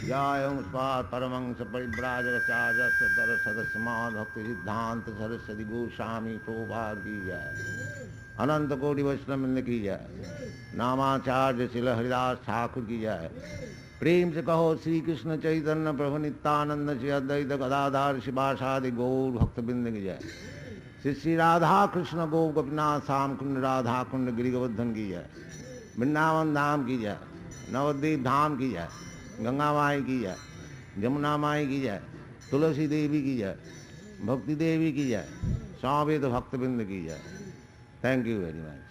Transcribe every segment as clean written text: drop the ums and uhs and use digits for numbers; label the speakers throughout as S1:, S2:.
S1: Jayam Spat Paramangsa Paribrajaka Charjasa Darasada Samad Bhakti Siddhanta Saraswati Goswami Prabhupada ki jai. Ananta Koti Vaishnava ki jai. Namacharya Srila Haridas Thakur ki jai. प्रेम से कहो श्री कृष्ण चैतन्य प्रभु नित्यानंद श्री अद्वैत गदाधर शिवासादि गौर भक्तबिंद की जय। श्री श्री राधा कृष्ण गौ गोपीनाथ श्याम कुंड राधा कुंड गिरि गोवर्धन की जय। वृंदावन धाम की जय। नवद्वीप धाम की जय। गंगा माई की जय। जमुना माई की जय। तुलसी देवी की जय। भक्ति देवी की जय। समवेत भक्तबिंद की जय। Thank you very much.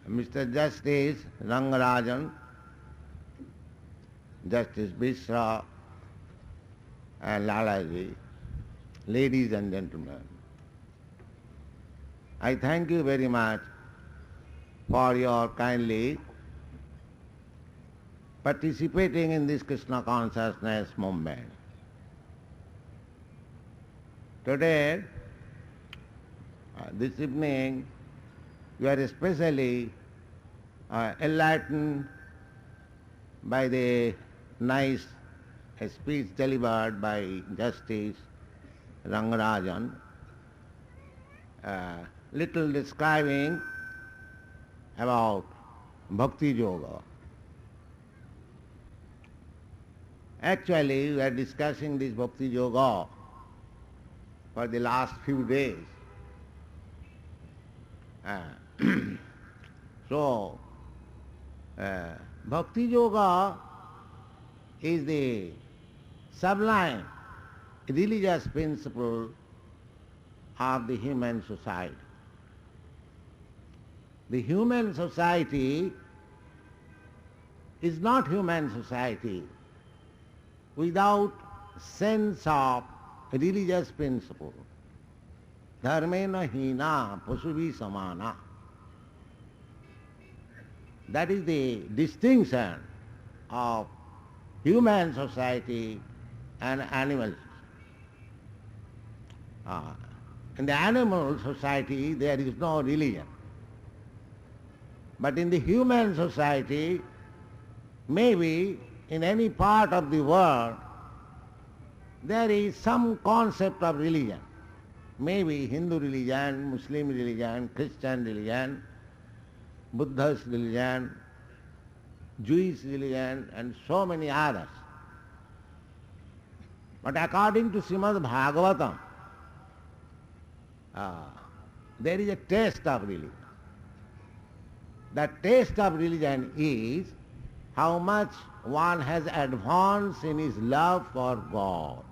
S1: Mr. Justice Rangarajan, Justice Bishra and Lalaji, ladies and gentlemen, I thank you very much for your kindly participating in this Krishna consciousness movement. Today, this evening, you are especially enlightened by the nice speech delivered by Justice Rangarajan, little describing about Bhakti Yoga. Actually, we are discussing this Bhakti Yoga for the last few days. So, Bhakti Yoga is the sublime religious principle of the human society. The human society is not human society without sense of religious principle. Dharmena hina pasuvi samana. That is the distinction of human society and animal society. In the animal society there is no religion. But in the human society, maybe in any part of the world, there is some concept of religion. Maybe Hindu religion, Muslim religion, Christian religion, Buddhist religion, Jewish religion, and so many others. But according to Srimad Bhagavatam, there is a taste of religion. That taste of religion is how much one has advanced in his love for God.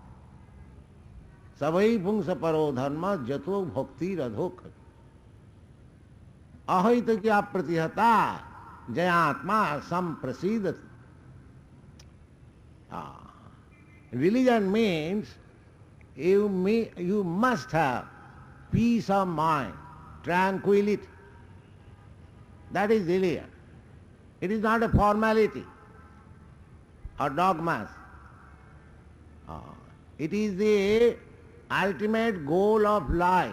S1: Savai pungsa paro dharma jato bhakti radhok. Ahita kya pratihata jayatma samprasidati. Religion means you must have peace of mind, tranquility. That is religion. It is not a formality or dogmas. It is the ultimate goal of life.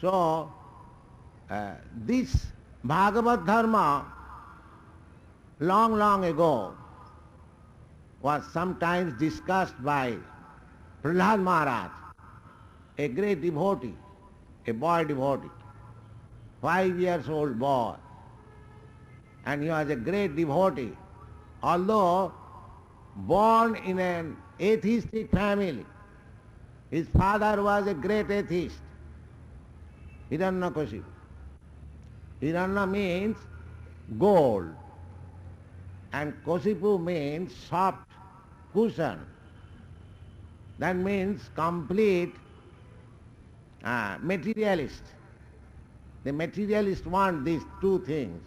S1: So, this Bhagavad Dharma long ago was sometimes discussed by Prahlad Maharaj, a great devotee, a boy devotee, 5 years old boy. And he was a great devotee, although born in an atheistic family. His father was a great atheist, Hiranyakashipu. Hiranya means gold, and Kasipu means soft cushion. That means complete materialist. The materialist want these two things,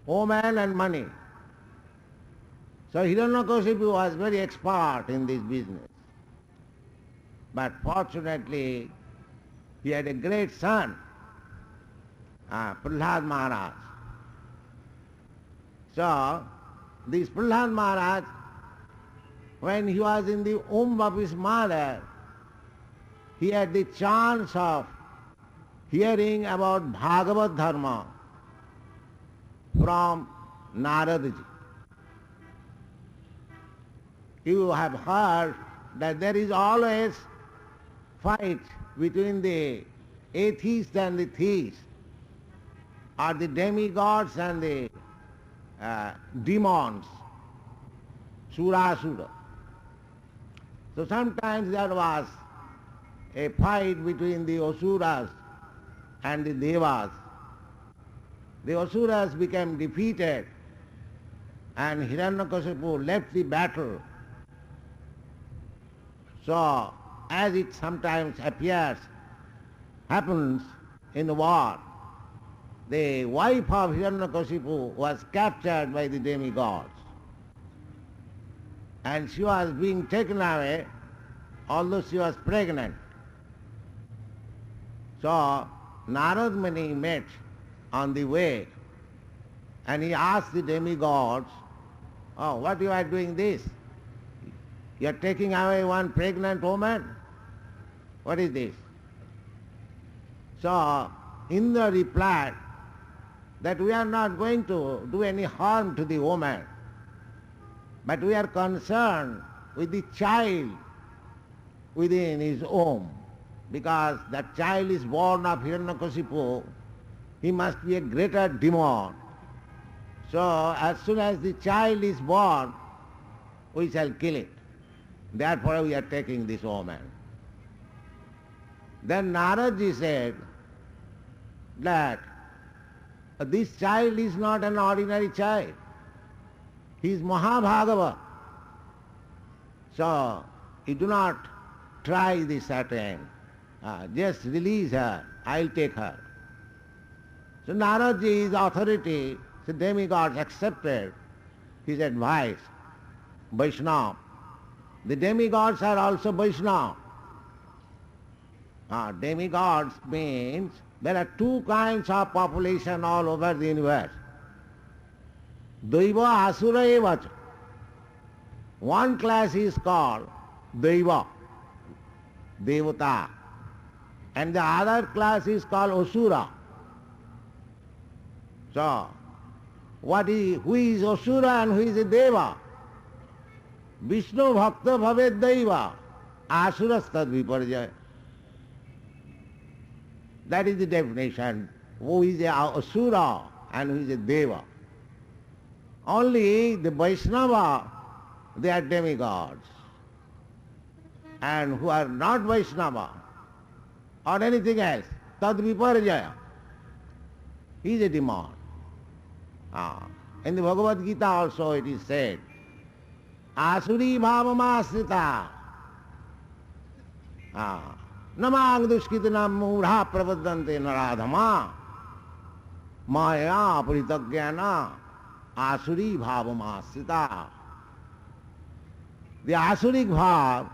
S1: woman and money. So Hiranyakashipu was very expert in this business. But fortunately, he had a great son, Prahlad Maharaj. So, this Prahlad Maharaj, when he was in the womb of his mother, he had the chance of hearing about Bhagavad Dharma from Naradaji. You have heard that there is always fight between the atheist and the theist, or the demigods and the demons, Surasura. So sometimes there was a fight between the Asuras and the Devas. The Asuras became defeated and Hiranyakasipu left the battle. So, as it sometimes happens in the war, the wife of Hiranyakasipu was captured by the demigods. And she was being taken away, although she was pregnant. So, Narad Muni met on the way, and he asked the demigods, "Oh, what you are doing this? You are taking away one pregnant woman? What is this?" So Indra replied that we are not going to do any harm to the woman, but we are concerned with the child within his womb, because that child is born of Hiranyakasipu. He must be a greater demon. So as soon as the child is born, we shall kill it. Therefore we are taking this woman. Then Naradji said that this child is not an ordinary child. He is Mahabhagava. So you do not try this attempt. Just release her, I'll take her. So Naradji's authority, the demigods accepted his advice. Vaishnava. The demigods are also Vaishnava. Demigods means there are two kinds of population all over the universe. Daiva Asura Evacha. One class is called Daiva, Devata, and the other class is called Asura. So, who is Asura and who is a Deva? Vishnu Bhakta Bhaved Daiva, Asuras Tad Viparjaya. That is the definition. Who is a Asura and who is a Deva. Only the Vaishnava, they are demigods. And who are not Vaishnava or anything else, Tad Viparjaya, he is a demon. In the Bhagavad Gita also it is said, Asuri bhavamasrita namang dushkitanam mudha pravadante naradhama maya paritagyana asuri bhavamasrita. The asuric bhav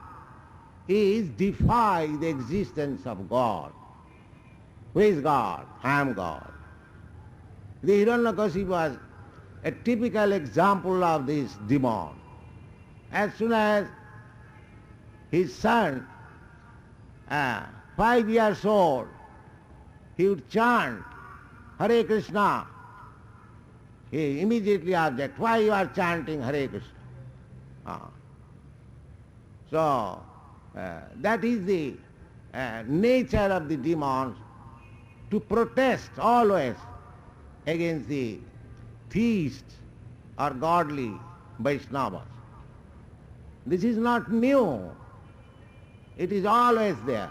S1: is defy the existence of God. Who is God? I am God. The Hiranyakasipu was a typical example of this demon. As soon as his son, 5 years old, he would chant Hare Krishna. He immediately objects, why you are chanting Hare Krishna? So, that is the nature of the demons, to protest always against the theists or godly Vaishnavas. This is not new. It is always there.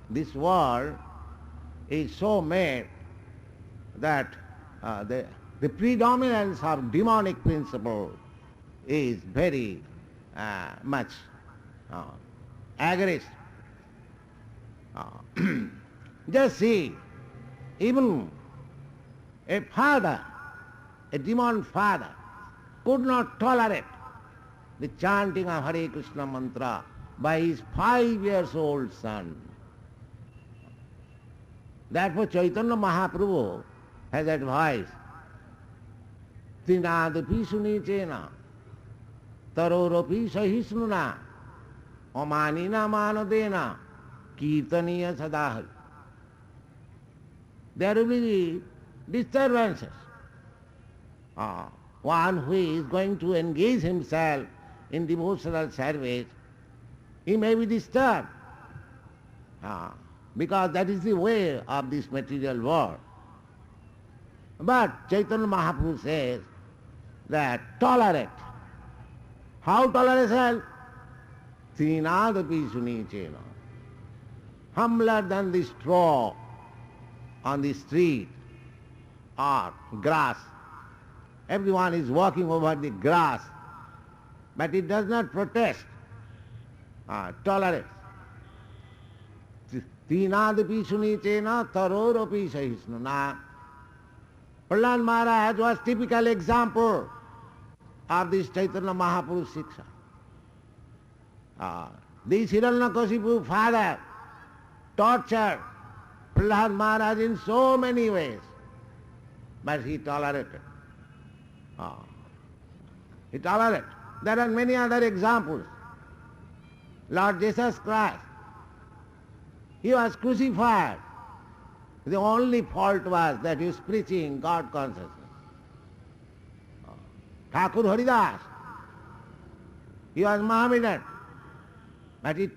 S1: This world is so made that the predominance of demonic principle is very much aggressive. Just see, even a father, a demon father, could not tolerate the chanting of Hare Krishna mantra by his 5 years old son. Therefore Chaitanya Mahaprabhu has advised, Trinadapi sunichena, tarorapi sahisnuna, amanina manadena, kirtaniya sadahari. There will be disturbances. One who is going to engage himself in devotional service, he may be disturbed. Because that is the way of this material world. But Chaitanya Mahaprabhu says that tolerate. How toleration? Trinadapi sunichena. Humbler than the straw on the street or grass. Everyone is walking over the grass, but it does not protest. Tolerate. Trinadapi sunichena taroropi sahisnuna. Prahlāda Maharaj was typical example of this Chaitanya Mahaprabhu Shiksha. The Hiranyakasipu father tortured Prahlāda Maharaj in so many ways, but he tolerated. He tolerated. There are many other examples. Lord Jesus Christ, he was crucified. The only fault was that he was preaching God consciousness. Thakur Haridas, he was Mohammedan, but he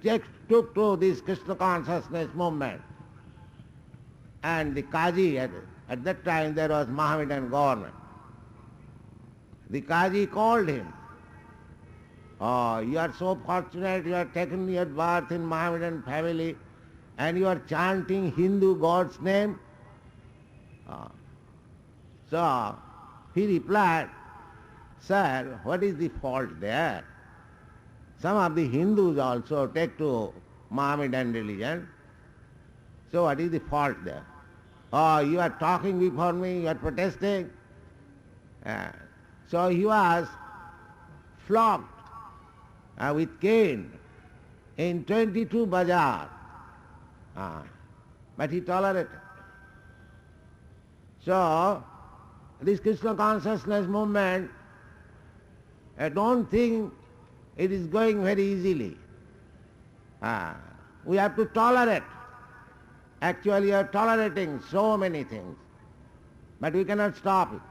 S1: took to this Krishna consciousness movement. And the Qazi, at that time there was Mohammedan government. The Qazi called him. You are so fortunate, you are taken your birth in Mohammedan family, and you are chanting Hindu God's name. So he replied, Sir, what is the fault there? Some of the Hindus also take to Mohammedan religion. So what is the fault there? You are talking before me, you are protesting. So he was flogged with cane in 22 bazaar. But he tolerated. So, this Krishna consciousness movement, I don't think it is going very easily. We have to tolerate. Actually, we are tolerating so many things, but we cannot stop it.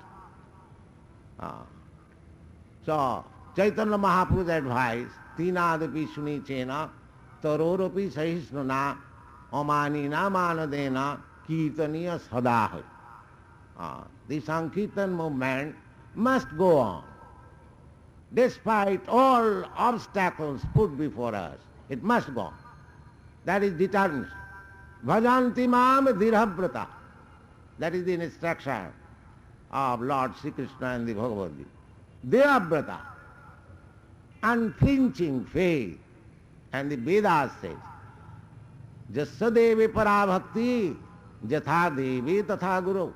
S1: So, Chaitanya Mahaprabhu's advice, Tinadapi sunichena, taroropi sahisnuna, amanina manadena, kirtaniya sadahari. The Sankirtan movement must go on. Despite all obstacles put before us, it must go on. That is determination. Bhajanti mam dirhabhrata. That is the instruction of Lord Sri Krishna and the Bhagavad Gita. Dirhabhrata, unflinching faith. And the Vedas says, Jasya devi parabhakti, jatha devi tatha guru.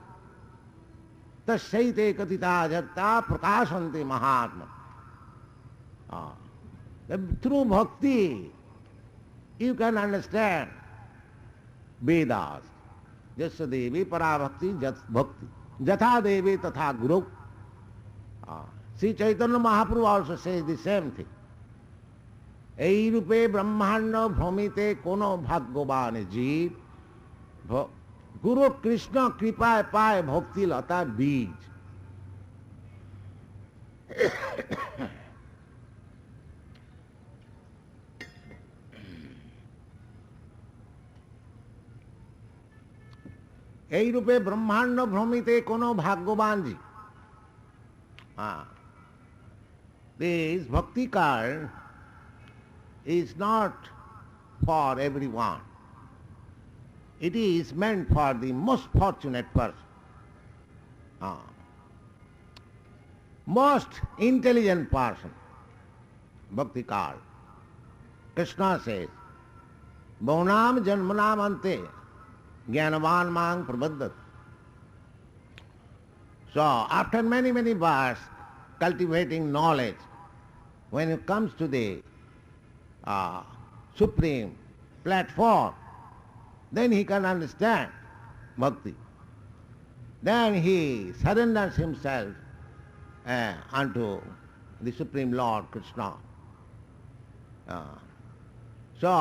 S1: Tasyaite katita jatta prakashanti mahatma. Through bhakti, you can understand Vedas. Jasya devi parabhakti jat bhakti. Jatha devi tatha guru. Sri Chaitanya Mahaprabhu also says the same thing. এই রূপে ব্রহ্মাণ্ড ভ্রমিতে কোনো ভাগ্যবান জীব গুরু কৃষ্ণ কৃপায় পায় ভক্তি লতা বীজ। এই রূপে ব্রহ্মাণ্ড ভ্রমিতে কোনো ভাগ্যবান জীব। This bhakti card is not for everyone. It is meant for the most fortunate person, most intelligent person. Bhakti card. Krishna says, Bhaunam janmanam ante jnanavan mang prabhadat. So after many births, cultivating knowledge, when it comes to the supreme platform, then he can understand bhakti. Then he surrenders himself unto the Supreme Lord Krishna. So,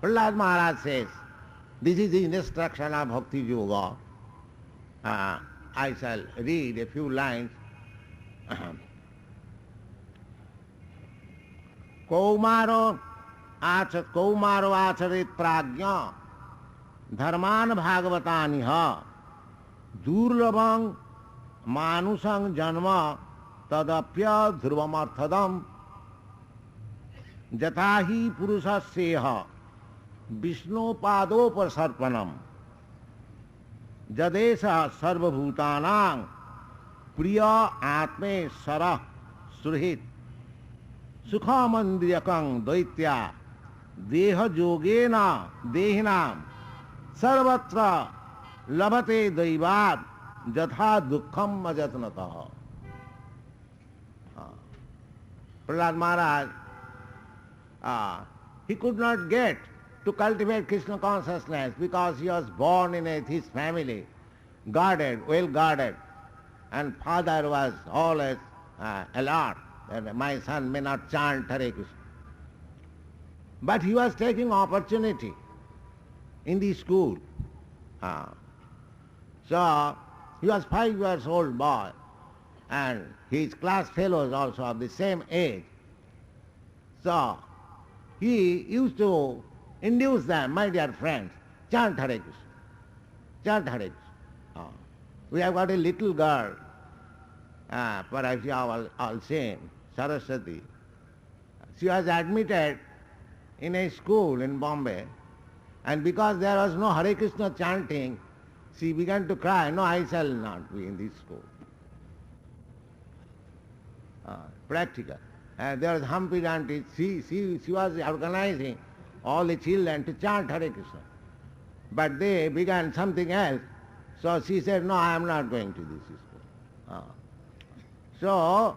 S1: Prahlad Maharaj says, this is the instruction of Bhakti Yoga. I shall read a few lines. Kaumaro acharit prajna dharman bhagavatani ha durlabang manusang janma tadapya dhruvamarthadam jatahi purusasyeha Vishnu padopasarpanam jadesa sarvabhutanang priya atme sarah surhit sukhamandriyakang daitya deha yogena dehinam sarvatra labhate daivat jatha dukkham ajatnatah. Prahlad Maharaj, he could not get to cultivate Krishna consciousness because he was born in his family, guarded, well guarded, and father was always alert that my son may not chant Hare Krishna. But he was taking opportunity in the school. So he was 5 years old boy, and his class fellows also of the same age. So he used to induce them, my dear friends, chant Hare Krishna, chant Hare Krishna. We have got a little girl, perhaps you have all seen, Saraswati. She was admitted in a school in Bombay, and because there was no Hare Krishna chanting, she began to cry, no, I shall not be in this school. Practical. There was Humpy Auntie, she was organizing all the children to chant Hare Krishna. But they began something else, so she said, no, I am not going to this school. So,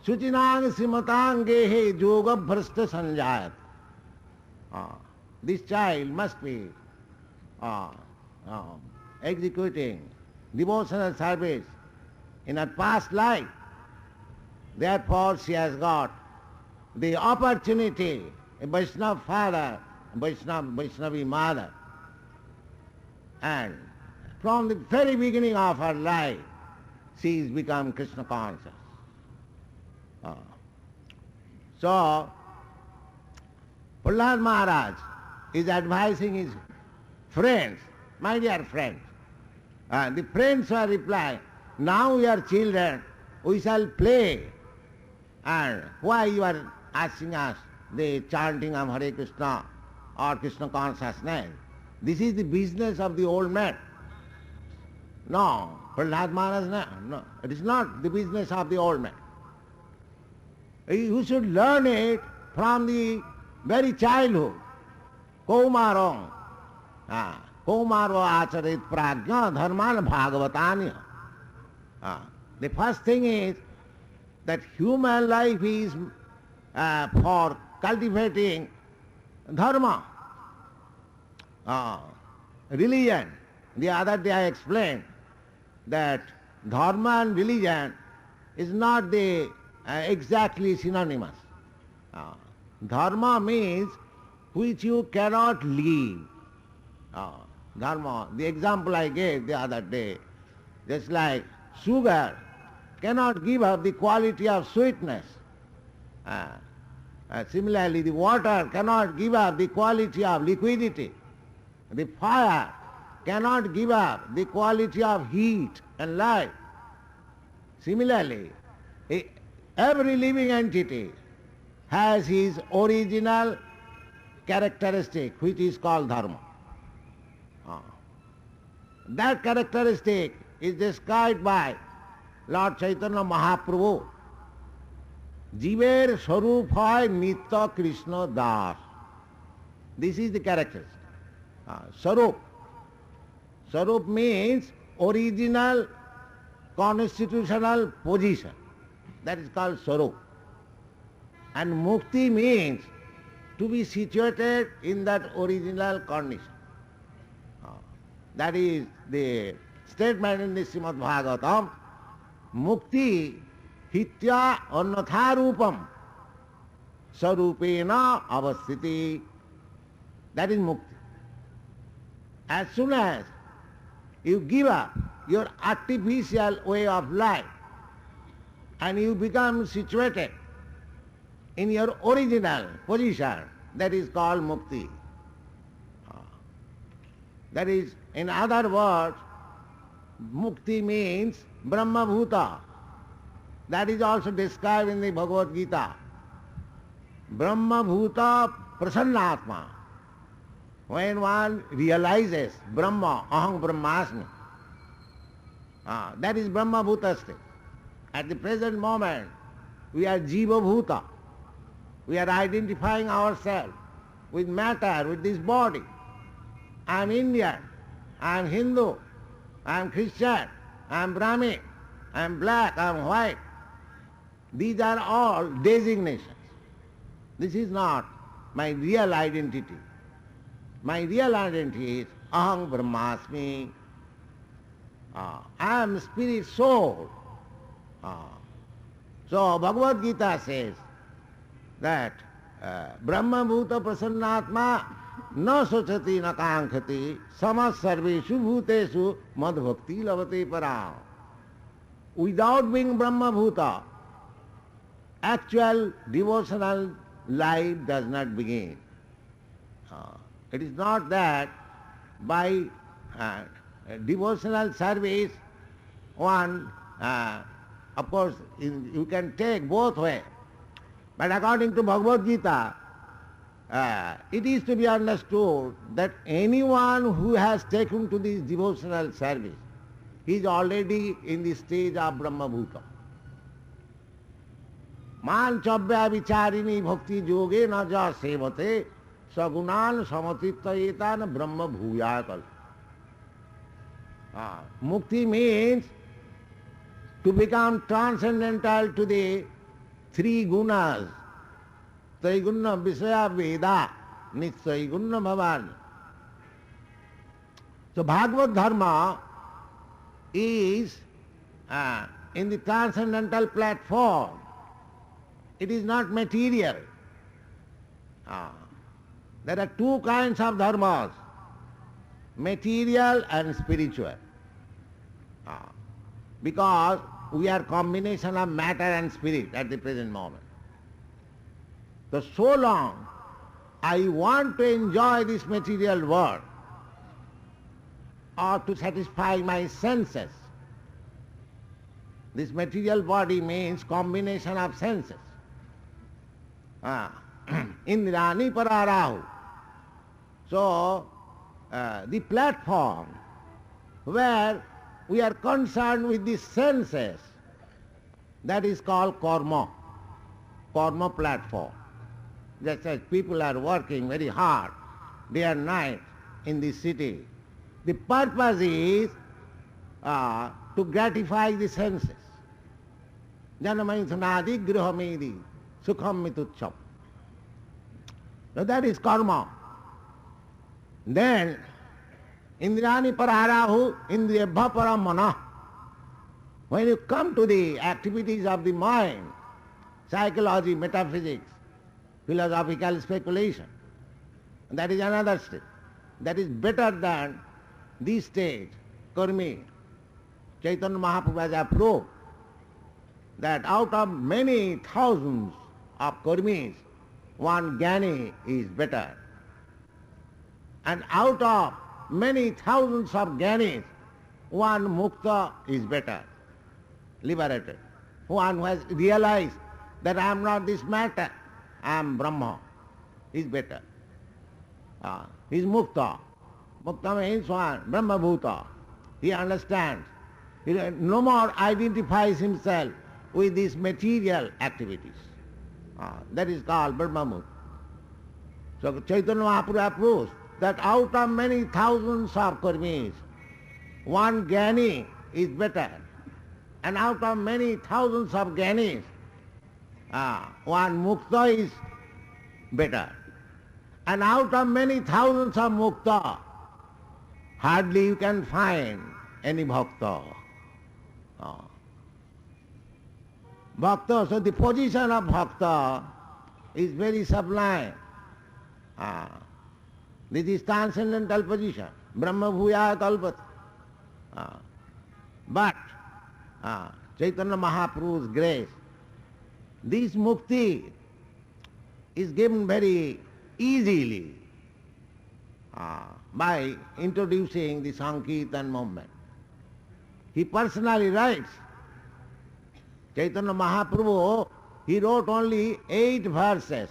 S1: Suchinang Simatang Gehe Yoga Bhrasta Sanjayat. This child must be executing devotional service in her past life. Therefore, she has got the opportunity, a Vaishnava father, Vaishnavi mother. And from the very beginning of her life, she has become Krishna conscious. So, Prahlad Maharaj is advising his friends, my dear friends. The friends are replying, now we are children, we shall play. And why you are asking us the chanting of Hare Krishna or Krishna consciousness? This is the business of the old man. No, Prahlad Maharaj, no, it is not the business of the old man. You should learn it from the very childhood. Kaumarong. Kaumaro acharit prajna dharman bhagavatani. The first thing is that human life is for cultivating dharma, religion. The other day I explained that dharma and religion is not the exactly synonymous. Dharma means which you cannot leave. Dharma, the example I gave the other day, just like sugar cannot give up the quality of sweetness. Similarly, the water cannot give up the quality of liquidity. The fire cannot give up the quality of heat and light. Similarly, every living entity has his original characteristic, which is called dharma. That characteristic is described by Lord Chaitanya Mahaprabhu. Jiver Swarup hoy Nitya Krishna Das. This is the characteristic. Swarup. Swarup means original constitutional position. That is called Swarup. And Mukti means to be situated in that original condition. That is the statement in the Srimad Bhagavatam. Mukti hitya annatha rupam sarupena avasthiti. That is mukti. As soon as you give up your artificial way of life and you become situated in your original position, that is called mukti. That is, in other words, mukti means Brahma Bhuta. That is also described in the Bhagavad Gita. Brahma Bhuta Prasannatma. When one realizes Brahma, Aham Brahmasmi, that is Brahma Bhuta state. At the present moment, we are Jiva Bhuta. We are identifying ourselves with matter, with this body. I am Indian, I am Hindu, I am Christian, I am Brahmin, I am black, I am white. These are all designations. This is not my real identity. My real identity is Aham Brahmasmi. I am spirit soul. So Bhagavad Gita says that Brahma Bhuta Prasannatma na sochati na kankhati samas sarveshu bhuteshu mad bhakti lavate para. Without being Brahma Bhuta, actual devotional life does not begin. It is not that by devotional service one, of course, you can take both ways. But according to Bhagavad Gita, it is to be understood that anyone who has taken to this devotional service, he is already in the stage of Brahma Bhuta. Man chabya vicharini bhakti yoge na ja sevate sagunan samatittayetan Brahma bhuyakal. Mukti means to become transcendental to the three gunas. Traiguna Visaya Veda Nitsaiguna Bhavan. So Bhagavad Dharma is in the transcendental platform. It is not material. There are two kinds of dharmas, material and spiritual. Because we are combination of matter and spirit at the present moment. So long I want to enjoy this material world or to satisfy my senses. This material body means combination of senses. Indrani pararahu. So the platform where we are concerned with the senses, that is called karma, karma platform. Just as people are working very hard day and night in this city, the purpose is to gratify the senses. Janamaithunadi grihamedi sukham mitucham. So that is karma. Then Indrani paraharahu indriyabha paramana. When you come to the activities of the mind, psychology, metaphysics, philosophical speculation, that is another state. That is better than this stage, karmi. Chaitanya Mahaprabhu has approved that out of many thousands of karmis, one jnani is better. And out of many thousands of jnanis, one mukta is better, liberated. One who has realized that I am not this matter, I am Brahma, is better. He is mukta. Mukta means one, Brahma Bhuta. He understands. He no more identifies himself with these material activities. That is called Brahma Bhuta. So Chaitanya Mahaprabhu approves that out of many thousands of karmis, one jnani is better. And out of many thousands of jnanis, one mukta is better. And out of many thousands of mukta, hardly you can find any bhakta. Bhakta, so the position of bhakta is very sublime. This is transcendental position. Brahma bhuya kalpati. But Chaitanya Mahaprabhu's grace, this mukti is given very easily by introducing the Sankirtan movement. He personally writes, Chaitanya Mahaprabhu, he wrote only 8 verses,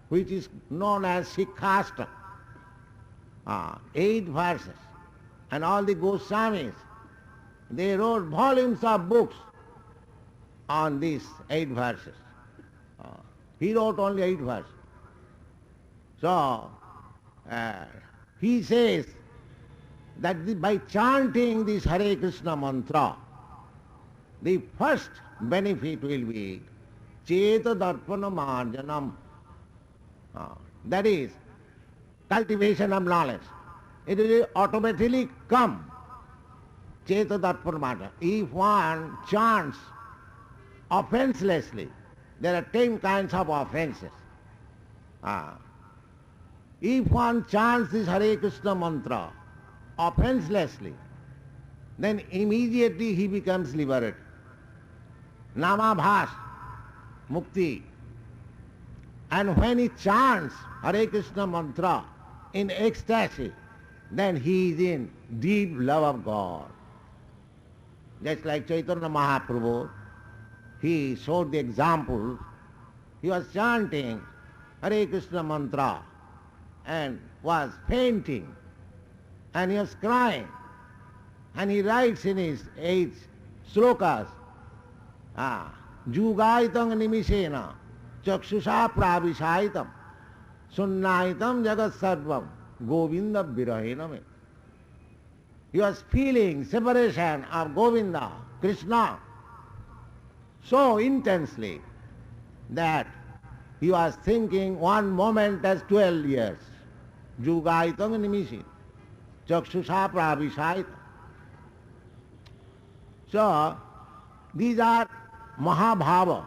S1: which is known as Shikhastra. 8 verses. And all the Goswamis, they wrote volumes of books on these 8 verses. He wrote only 8 verses. So, he says that by chanting this Hare Krishna mantra, the first benefit will be Cheta Darpana Marjanam. That is, cultivation of knowledge. It will automatically come. Cheta Darpana Marjanam. If one chants offenselessly, there are 10 kinds of offenses. If one chants this Hare Krishna mantra offenselessly, then immediately he becomes liberated. Namabhas, mukti. And when he chants Hare Krishna mantra in ecstasy, then he is in deep love of God. Just like Chaitanya Mahaprabhu, he showed the example. He was chanting Hare Krishna mantra and was fainting, and he was crying. And he writes in his 8 slokas, Jugaitam nimishena chakshusha pravisaitam sunnaitam jagat sarvam govinda virahena me. He was feeling separation of Govinda, Krishna, so intensely that he was thinking one moment as 12 years. Jugaitam nimishena chakshusha pravisaitam. So, these are Mahabhava,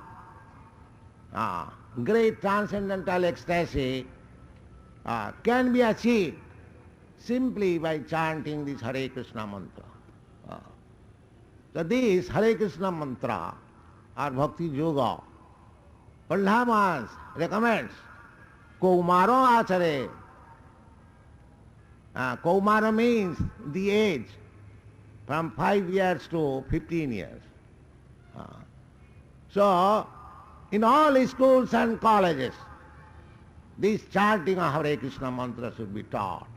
S1: great transcendental ecstasy, can be achieved simply by chanting this Hare Krishna mantra. So this Hare Krishna mantra or Bhakti Yoga, Paṇḍāl recommends Kaumaro Achare. Kaumara means the age from 5 years to 15 years. So, in all schools and colleges, this chanting of Hare Krishna mantra should be taught.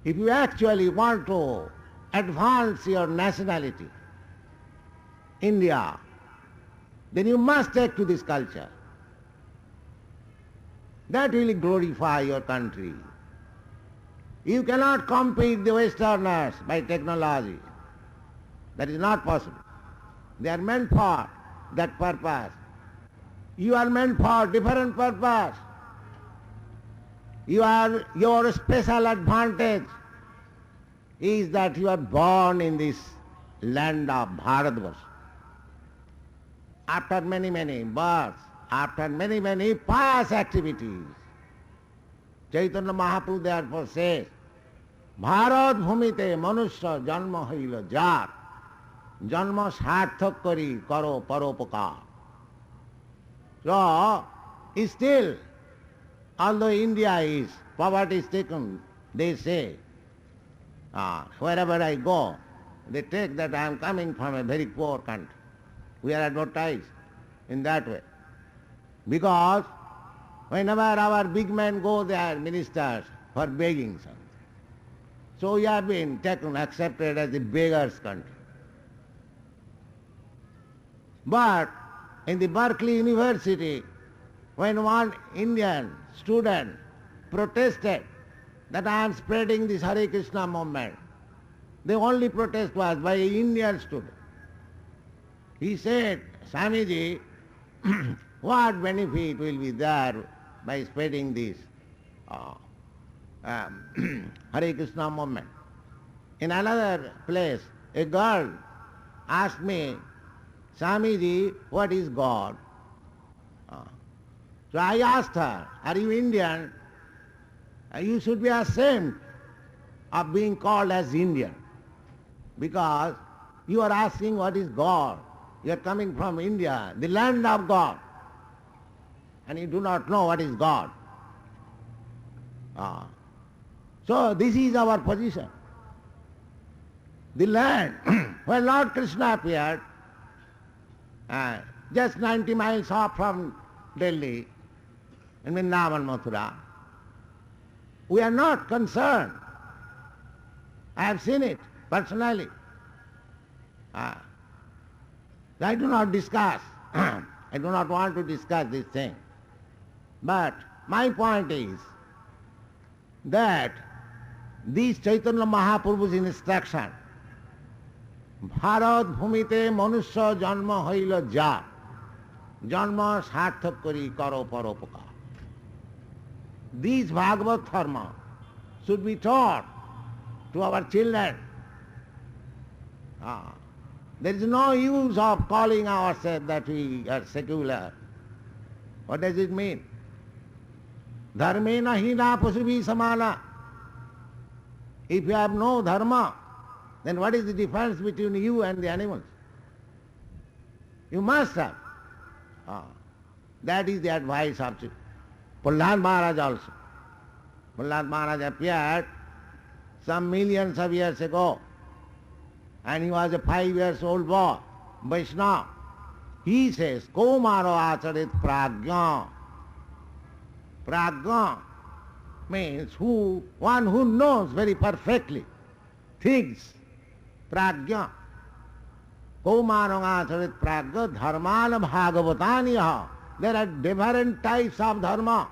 S1: If you actually want to advance your nationality, India, then you must take to this culture. That will glorify your country. You cannot compete the Westerners by technology. That is not possible. They are meant for that purpose. You are meant for different purpose. Your special advantage is that you are born in this land of Bharatvarsh. After many, many births, after many, many pious activities, Chaitanya Mahaprabhu therefore says, Bharat bhumite manusya janma haila jat, janma sarthak kari karo paropakar. So, still, although India is poverty-stricken, they say, wherever I go, they take that I am coming from a very poor country. We are advertised in that way. Because whenever our big men go there, ministers, for begging something, so we have been accepted as the beggar's country. But in the Berkeley University, when one Indian student protested that I am spreading this Hare Krishna movement, the only protest was by an Indian student. He said, Swamiji, what benefit will be there by spreading this Hare Krishna movement? In another place, a girl asked me, Swamiji, what is God? So I asked her, are you Indian? You should be ashamed of being called as Indian, because you are asking what is God. You are coming from India, the land of God, and you do not know what is God. So this is our position. The land where Lord Krishna appeared, just 90 miles off from Delhi, in Vrindavan, Mathura, we are not concerned. I have seen it personally. I do not discuss. I do not want to discuss this thing. But my point is that this Chaitanya Mahaprabhu's instruction, Bharat Bhumite Manusya Janma Haila Ja, Janma Sarthak Kari Karo Paropaka. This Bhagavad Dharma should be taught to our children. There is no use of calling ourselves that we are secular. What does it mean? Dharmena hina pasubhi samana. If you have no dharma, then what is the difference between you and the animals? You must have. That is the advice of Paṇḍāl Maharaj also. Paṇḍāl Maharaj appeared some millions of years ago, and he was a 5-year-old boy, Vaishnava. He says, Komaro acharit prajna. Prajna means one who knows very perfectly things. Prajna. Komaro acharit prajna dharmana bhagavataniya. There are different types of dharma.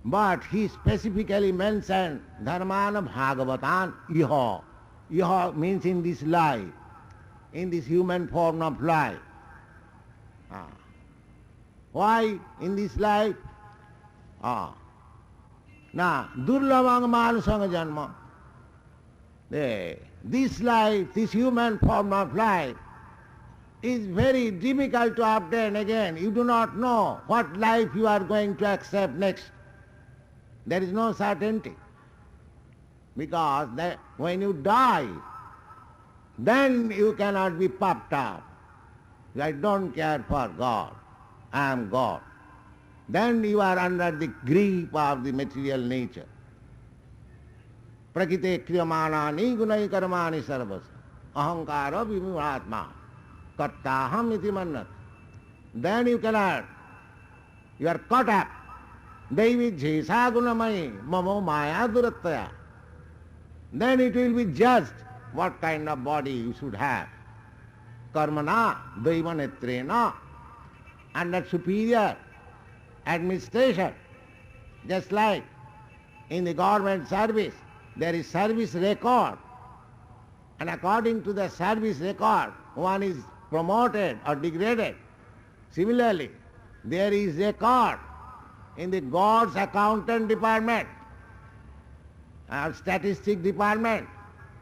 S1: But he specifically mentioned dharmana bhagavatan iha. Iha means in this life, in this human form of life. Why in this life? Now, durlabang manusanga janma. This life, this human form of life, is very difficult to obtain again. You do not know what life you are going to accept next. There is no certainty. Because when you die, then you cannot be puffed up. I don't care for God. I am God. Then you are under the grip of the material nature. Prakite kriyamanani gunai karmani sarvas. Ahankara vimuhatma. Kattaham iti mannat. Then you cannot. You are caught up. Devi jhesa gunamai mamo maya durattaya. Then it will be judged what kind of body you should have. Karmana daivanetrena, under superior administration. Just like in the government service, there is service record. And according to the service record, one is promoted or degraded. Similarly, there is record in the God's accountant department, or statistic department.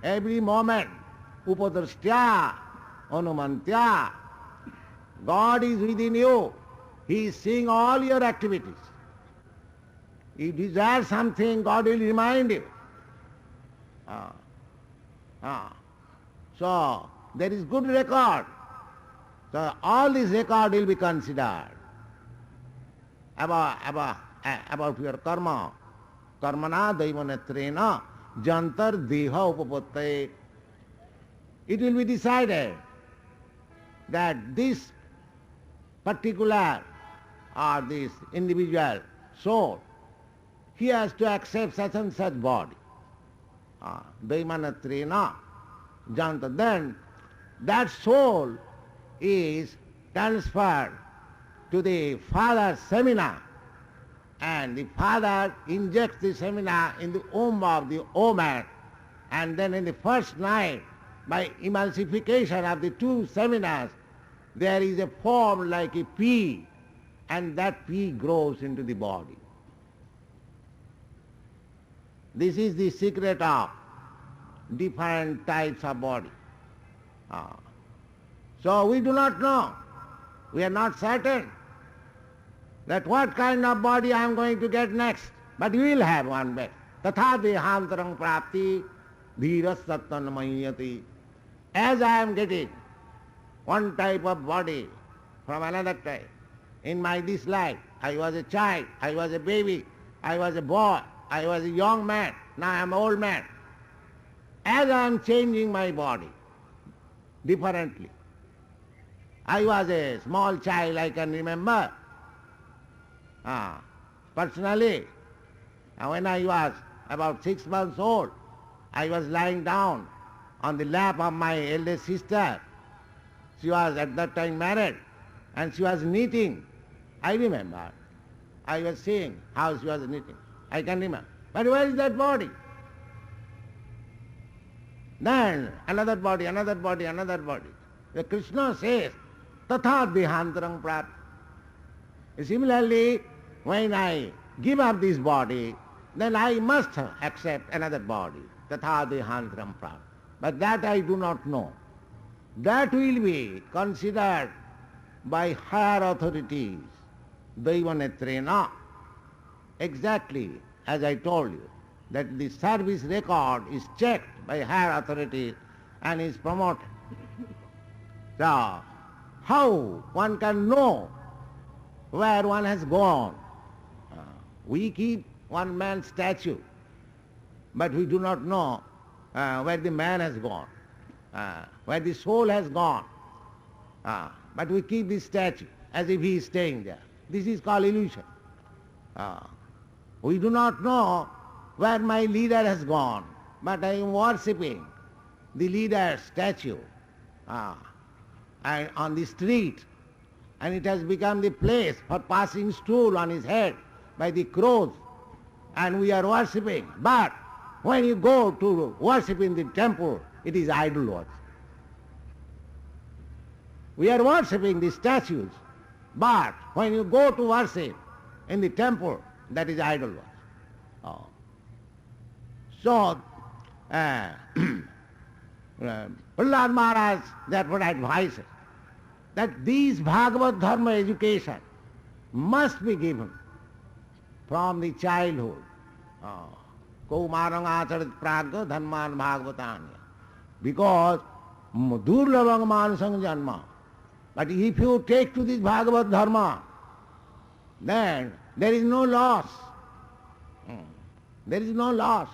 S1: Every moment, upadrashtya, anumantya, God is within you. He is seeing all your activities. If you desire something, God will remind you. So, there is good record. So, all this record will be considered about your karma. Karmana daivanetrena jantar deha upapatte. It will be decided that this particular or this individual soul, he has to accept such and such body. Daivanetrena janta. Then that soul is transferred to the father's seminar, and the father injects the seminar in the womb of the woman, and then in the first night, by emulsification of the two seminars, there is a form like a pea, and that pea grows into the body. This is the secret of different types of body. So we do not know, we are not certain that what kind of body I am going to get next. but you will have one day. Tatha dehantarang prapti dhiras sattan mayati. As I am getting one type of body from another type, in this life, I was a child, I was a baby, I was a boy, I was a young man, now I am an old man. As I am changing my body differently, I was a small child, I can remember. Personally, when I was about 6 months old, I was lying down on the lap of my eldest sister. She was at that time married, and she was knitting. I remember. I was seeing how she was knitting. I can remember. But where is that body? Then another body, another body, another body. The Krishna says, Tatha dehantarang prapti. Similarly, when I give up this body, then I must accept another body. Tatha dehantarang prapti. But that I do not know. That will be considered by higher authorities, Daivanetrena. Exactly as I told you, that the service record is checked by higher authorities and is promoted. So, how one can know where one has gone? We keep one man's statue, but we do not know where the man has gone, where the soul has gone. But we keep this statue as if he is staying there. This is called illusion. We do not know where my leader has gone, but I am worshipping the leader's statue and on the street, and it has become the place for passing stool on his head by the crows, and we are worshipping. But when you go to worship in the temple, it is idol worship. We are worshipping the statues, but when you go to worship in the temple, that is idol worship. So, Prahlāda Maharaj therefore advises that these Bhagavad Dharma education must be given from the childhood. Kaumarang acharit pragya dharman bhagavatanya. Because durlabang manasang janma. But if you take to this Bhagavad Dharma, then there is no loss. There is no loss.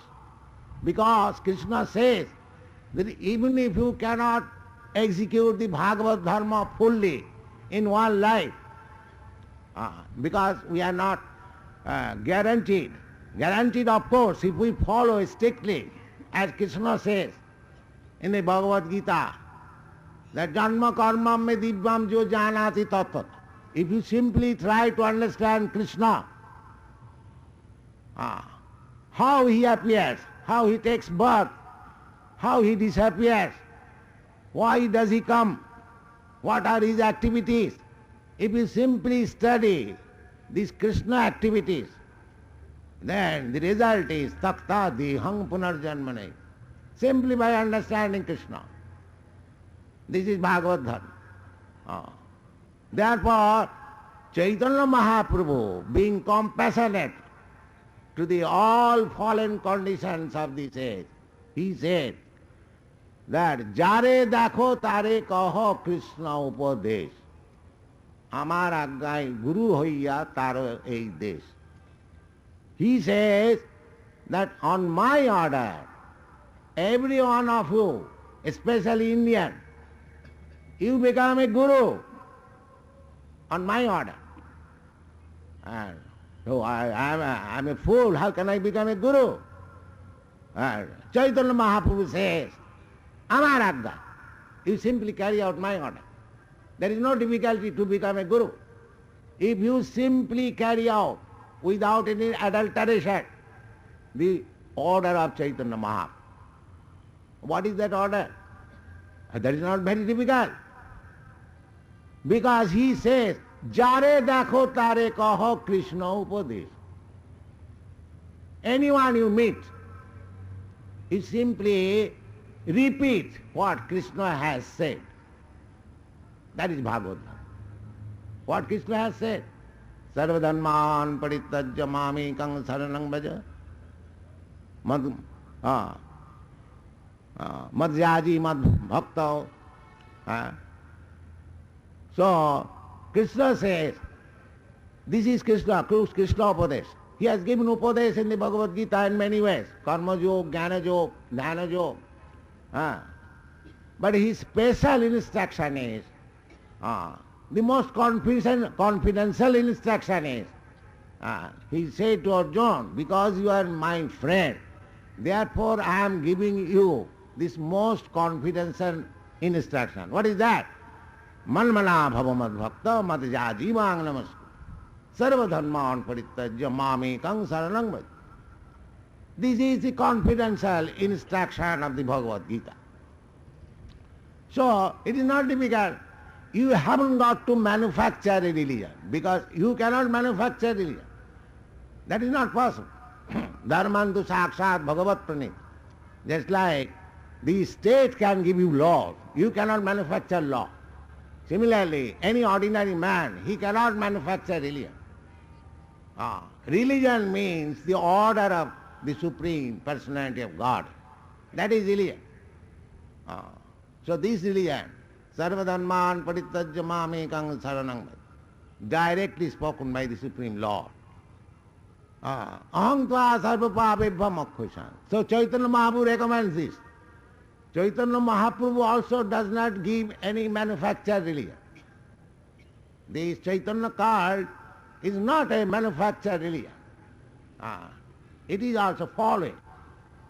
S1: Because Krishna says that even if you cannot execute the Bhagavad Dharma fully in one life, because we are not guaranteed. Guaranteed, of course, if we follow strictly, as Krishna says in the Bhagavad Gita, that janma karma me divyam jo janati tattva. If you simply try to understand Krishna, how he appears, how he takes birth, how he disappears, why does he come, what are his activities. If you simply study these Krishna activities, then the result is takta dihang punarjanmane. Simply by understanding Krishna. This is Bhagavad Dharma. Therefore, Chaitanya Mahaprabhu, being compassionate to the all fallen conditions of this age, he said that jare dakho tare kaho Krishna upadesh. Amar aggai guru hoiya taro ei desh. He says that on my order, every one of you, especially Indian, you become a guru on my order. And so I am a fool, how can I become a guru? Chaitanya Mahaprabhu says, Amar agga, you simply carry out my order. There is no difficulty to become a guru. If you simply carry out without any adulteration the order of Chaitanya Mahaprabhu. What is that order? That is not very difficult. Because he says, jare dakho tare kaho Krishna upadesh. Anyone you meet, you simply repeat what Krishna has said. That is Bhagavad Gita. What Krishna has said, Sarvadharman parityajya mamekang saranang bhaja. Madhyaji mad bhakta. So Krishna says, this is Krishna Upadesh. He has given Upadesh in the Bhagavad Gita in many ways. Karma Yoga, Jnana Yoga, Dhyana Yoga. But his special instruction is, the most confidential instruction is, he said to Arjuna, because you are my friend, therefore I am giving you this most confidential instruction. What is that? Manmana bhavamad bhakta madhyaji mang namaskar. Sarva dharman parityajya mamekang saranang bhaja. This is the confidential instruction of the Bhagavad Gita. So it is not difficult. You haven't got to manufacture a religion, because you cannot manufacture religion. That is not possible. Dharmantu sakshat bhagavat pranit. Just like the state can give you laws, you cannot manufacture law. Similarly, any ordinary man, he cannot manufacture religion. Religion means the order of the Supreme Personality of God. That is religion. So this religion, Sarvadharman parityajya mamekang saranang, directly spoken by the Supreme Lord. Aham tva sarva papebham akkhoshan. So Chaitanya Mahaprabhu recommends this. Chaitanya Mahaprabhu also does not give any manufactured religion. This Chaitanya cult is not a manufactured religion. It is also following.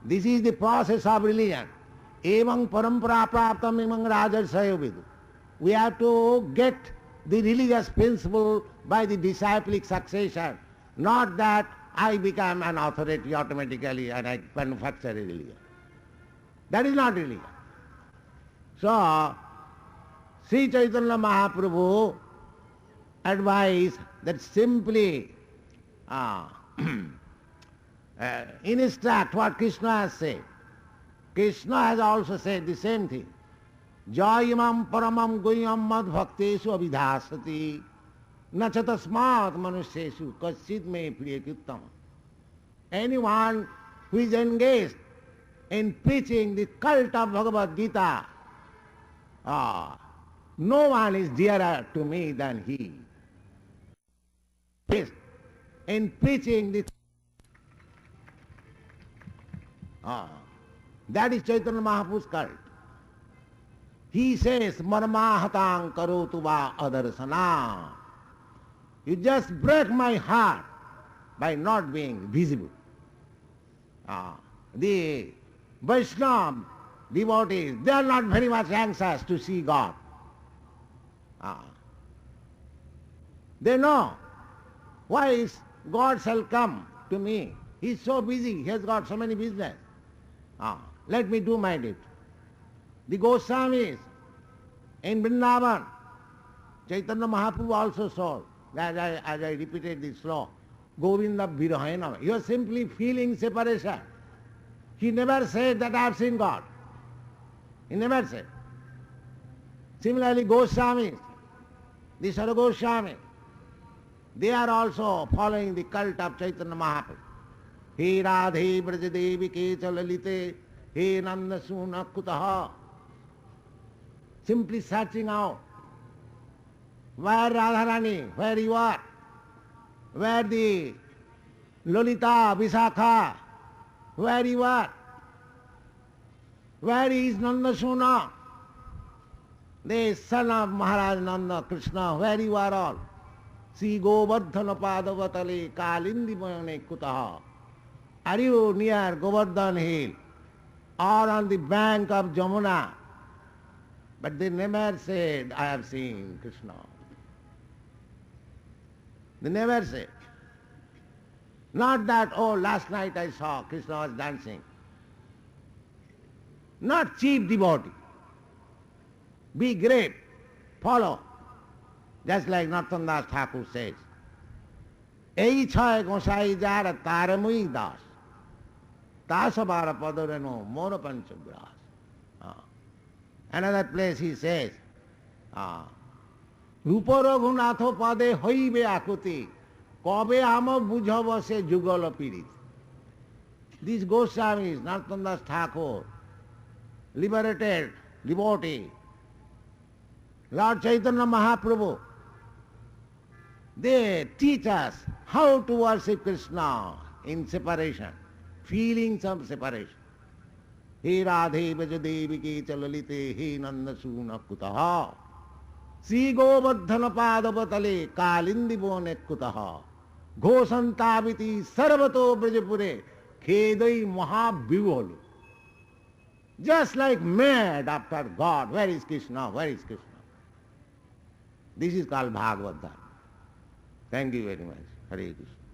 S1: This is the process of religion. Evang parampara praptam imang rajarsayo vidu. We have to get the religious principle by the disciplic succession, not that I become an authority automatically and I manufacture a religion. That is not religion. So, Sri Chaitanya Mahaprabhu advised that simply instruct what Krishna has said. Krishna has also said the same thing. Jayamam paramam guhyam mad bhaktesu abhidhasati nacha tasmat manusheshu kaschid me priyakuttam. Anyone who is engaged in preaching the cult of Bhagavad Gita, no one is dearer to me than he. In preaching the that is Chaitanya Mahaprabhu's cult. He says, marmahatang karotu va adarsana. You just break my heart by not being visible. The Vaishnava devotees, they are not very much anxious to see God. They know, why is God shall come to me? He is so busy, he has got so many business. Let me do my duty. The Goswamis in Vrindavan, Chaitanya Mahaprabhu also saw, as I repeated this slow, Govinda Virahena. He was simply feeling separation. He never said that I have seen God. He never said. Similarly, Goswamis, the Sara Goswami, they are also following the cult of Chaitanya Mahaprabhu. He Radhe Brajadevi Ke Chalalite, He Nanda Suna Kutaha. Simply searching out. Where Radharani, where you are? Where the Lolita, Visakha, where you are? Where is Nanda Suna? The son of Maharaj Nanda Krishna, where you are all? See Govardhana Padavatale Kalindi Mayane Kutaha. Are you near Govardhan Hill or on the bank of Jamuna? But they never said, I have seen Krishna. They never said. Not that, oh, last night I saw Krishna was dancing. Not cheap devotee. Be great. Follow. Just like Narottam Das Thakur says. Ei chhay gosai jara taramui das. Tasabara padareno mora panchabras. Another place he says, Rupa Raghunatho pade hoibe akuti কবে আম বুঝব সে যুগল পীড়িত। These Goswamis, Narottam Das Thakur, liberated devotee, Lord Chaitanya Mahaprabhu, they teach us how to worship Krishna in separation, feelings of separation. He Radhe Vajadevi ki chalalite he Nandasuna kutaha Sri Govardhana Padavatale Kalindi Bone kutaha Ghosantaviti Sarvato Brajapure Khedai Mahabhivolu. Just like mad after God. Where is Krishna? Where is Krishna? This is called Bhagavad Dharma. Thank you very much. Hare Krishna.